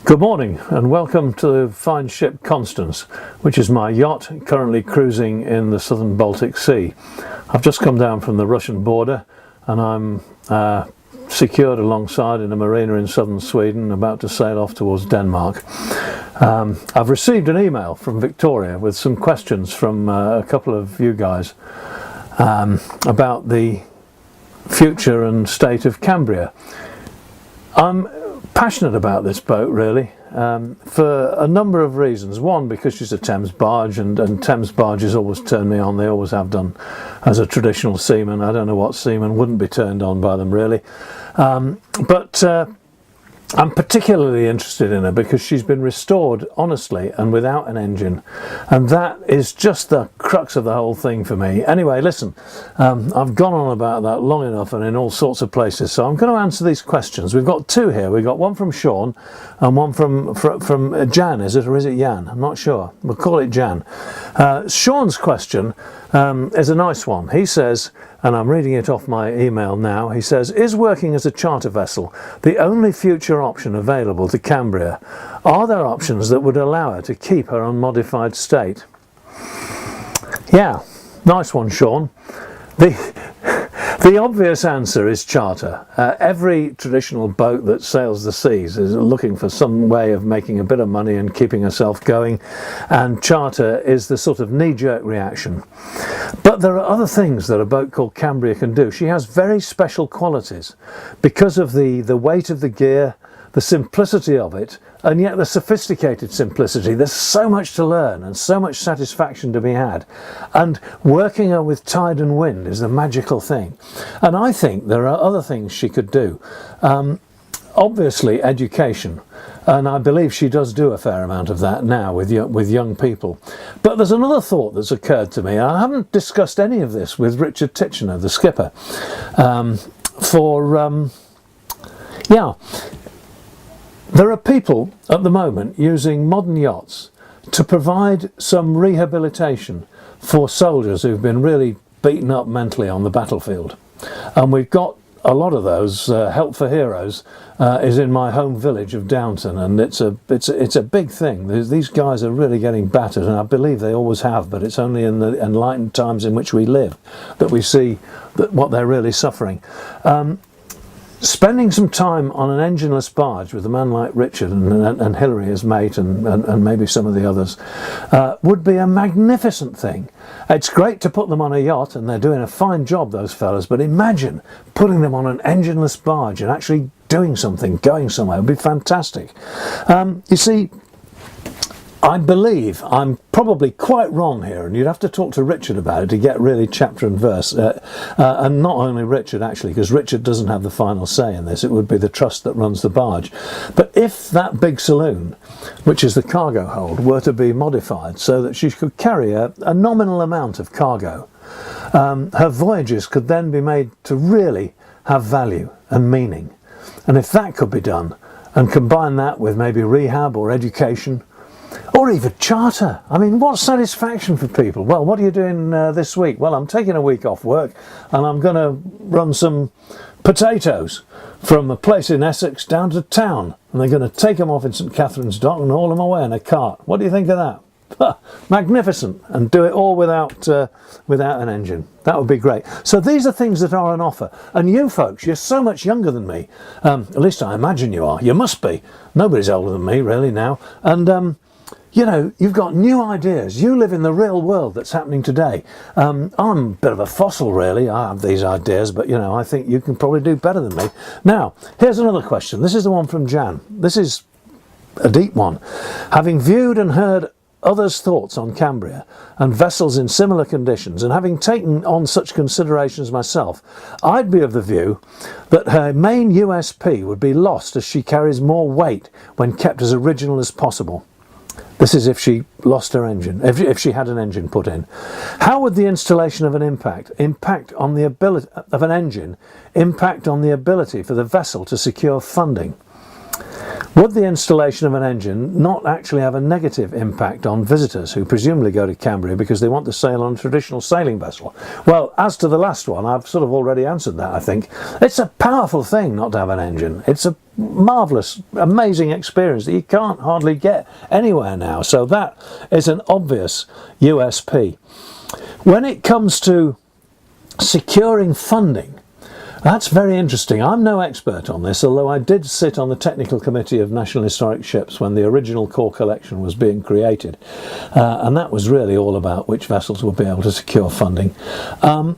Good morning and welcome to the fine ship Constance, which is my yacht currently cruising in the southern Baltic Sea. I've just come down from the Russian border and I'm secured alongside in a marina in southern Sweden, about to sail off towards Denmark. I've received an email from Victoria with some questions from a couple of you guys about the future and state of Cambria. I'm passionate about this boat really, for a number of reasons. One, because she's a Thames barge, and Thames barges always turn me on. They always have done. As a traditional seaman, I don't know what seaman wouldn't be turned on by them really, but I'm particularly interested in her because she's been restored honestly and without an engine, and that is just the crux of the whole thing for me. Anyway, listen, I've gone on about that long enough and in all sorts of places, so I'm going to answer these questions. We've got two here. We've got one from Sean and one from Jan, is it, or is it Jan? I'm not sure. We'll call it Jan. Sean's question is a nice one. He says, and I'm reading it off my email now, he says, is working as a charter vessel the only future option available to Cambria? Are there options that would allow her to keep her unmodified state? Yeah, nice one, Sean. The obvious answer is charter. Every traditional boat that sails the seas is looking for some way of making a bit of money and keeping herself going, and charter is the sort of knee-jerk reaction. But there are other things that a boat called Cambria can do. She has very special qualities because of the weight of the gear, the simplicity of it, and yet the sophisticated simplicity. There's so much to learn and so much satisfaction to be had, and working her with tide and wind is the magical thing. And I think there are other things she could do. Obviously education, and I believe she does do a fair amount of that now with young people. But there's another thought that's occurred to me. I haven't discussed any of this with Richard Titchener, the skipper, there are people at the moment using modern yachts to provide some rehabilitation for soldiers who've been really beaten up mentally on the battlefield. And we've got a lot of those. Help for Heroes is in my home village of Downton, and it's a big thing. These guys are really getting battered, and I believe they always have, but it's only in the enlightened times in which we live that we see what they're really suffering. Spending some time on an engineless barge with a man like Richard and Hilary as mate, and maybe some of the others, would be a magnificent thing. It's great to put them on a yacht, and they're doing a fine job, those fellas, but imagine putting them on an engineless barge and actually doing something, going somewhere. It would be fantastic. You see, I believe I'm probably quite wrong here, and you'd have to talk to Richard about it to get really chapter and verse, and not only Richard actually, because Richard doesn't have the final say in this. It would be the trust that runs the barge. But if that big saloon, which is the cargo hold, were to be modified so that she could carry a nominal amount of cargo, her voyages could then be made to really have value and meaning. And if that could be done, and combine that with maybe rehab or education, or even charter. I mean, what satisfaction for people. Well, what are you doing this week? Well, I'm taking a week off work and I'm going to run some potatoes from a place in Essex down to town, and they're going to take them off in St Catherine's Dock and haul them away in a cart. What do you think of that? Magnificent. And do it all without an engine. That would be great. So these are things that are on offer. And you folks, you're so much younger than me. At least I imagine you are. You must be. Nobody's older than me really now. And you know, you've got new ideas. You live in the real world that's happening today. I'm a bit of a fossil really. I have these ideas, but you know, I think you can probably do better than me. Now, here's another question. This is the one from Jan. This is a deep one. Having viewed and heard others' thoughts on Cambria and vessels in similar conditions, and having taken on such considerations myself, I'd be of the view that her main USP would be lost as she carries more weight when kept as original as possible. This is if she lost her engine, if she had an engine put in. How would the installation of an impact on the ability for the vessel to secure funding? Would the installation of an engine not actually have a negative impact on visitors who presumably go to Cambria because they want to sail on a traditional sailing vessel? Well, as to the last one, I've sort of already answered that, I think. It's a powerful thing not to have an engine. It's a marvellous, amazing experience that you can't hardly get anywhere now. So that is an obvious USP. When it comes to securing funding, that's very interesting. I'm no expert on this, although I did sit on the technical committee of National Historic Ships when the original core collection was being created, and that was really all about which vessels would be able to secure funding. I'm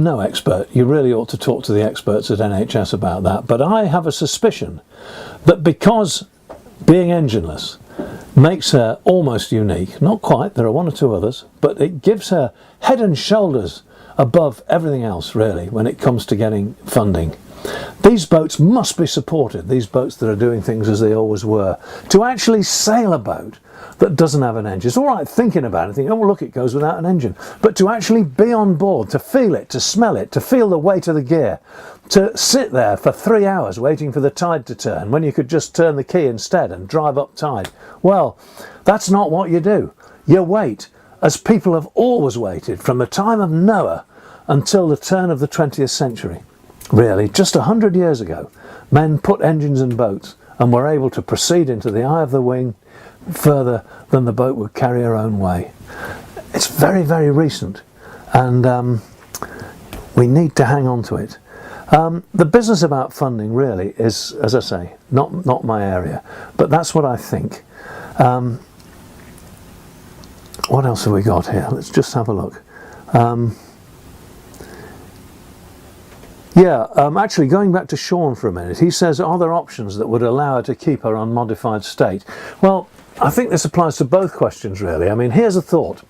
no expert. You really ought to talk to the experts at NHS about that, but I have a suspicion that because being engineless makes her almost unique, not quite, there are one or two others, but it gives her head and shoulders above everything else, really, when it comes to getting funding. These boats must be supported, these boats that are doing things as they always were. To actually sail a boat that doesn't have an engine, it's all right thinking about it, thinking, oh look, it goes without an engine, but to actually be on board, to feel it, to smell it, to feel the weight of the gear, to sit there for 3 hours waiting for the tide to turn when you could just turn the key instead and drive up tide, well, that's not what you do. You wait, as people have always waited from the time of Noah until the turn of the 20th century. Really, just 100 years ago, men put engines in boats and were able to proceed into the eye of the wing further than the boat would carry her own way. It's very, very recent, and we need to hang on to it. The business about funding really is, as I say, not my area, but that's what I think. What else have we got here? Let's just have a look. Actually, going back to Sean for a minute, he says, are there options that would allow her to keep her unmodified state? Well, I think this applies to both questions, really. I mean, here's a thought.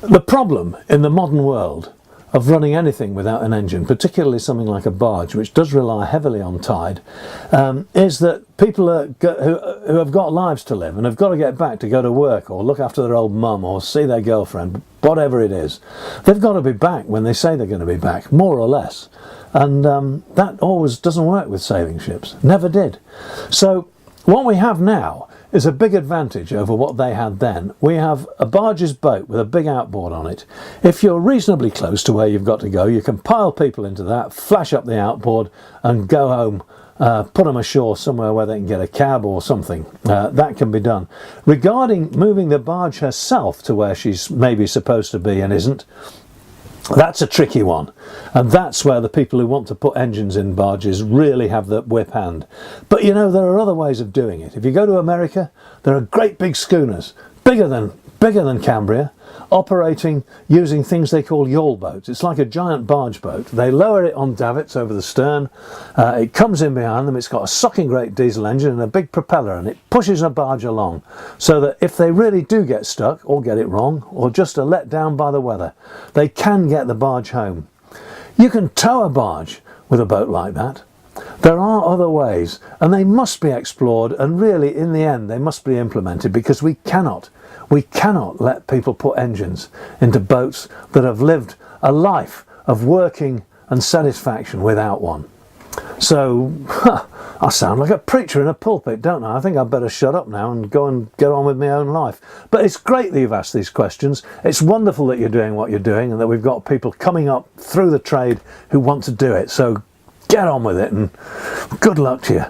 The problem in the modern world of running anything without an engine, particularly something like a barge, which does rely heavily on tide, is that people who have got lives to live and have got to get back to go to work or look after their old mum or see their girlfriend, whatever it is, they've got to be back when they say they're going to be back, more or less. And that always doesn't work with sailing ships, never did. So what we have now is a big advantage over what they had then. We have a barge's boat with a big outboard on it. If you're reasonably close to where you've got to go, you can pile people into that, flash up the outboard and go home, put them ashore somewhere where they can get a cab or something. That can be done. Regarding moving the barge herself to where she's maybe supposed to be and isn't, that's a tricky one, and that's where the people who want to put engines in barges really have the whip hand. But you know, there are other ways of doing it. If you go to America, there are great big schooners, bigger than Cambria, operating using things they call yawl boats. It's like a giant barge boat. They lower it on davits over the stern. It comes in behind them. It's got a sucking great diesel engine and a big propeller, and it pushes a barge along so that if they really do get stuck or get it wrong or just are let down by the weather, they can get the barge home. You can tow a barge with a boat like that. There are other ways, and they must be explored, and really in the end they must be implemented, because we cannot let people put engines into boats that have lived a life of working and satisfaction without one. So, I sound like a preacher in a pulpit, don't I? I think I'd better shut up now and go and get on with my own life. But it's great that you've asked these questions. It's wonderful that you're doing what you're doing and that we've got people coming up through the trade who want to do it. So get on with it and good luck to you.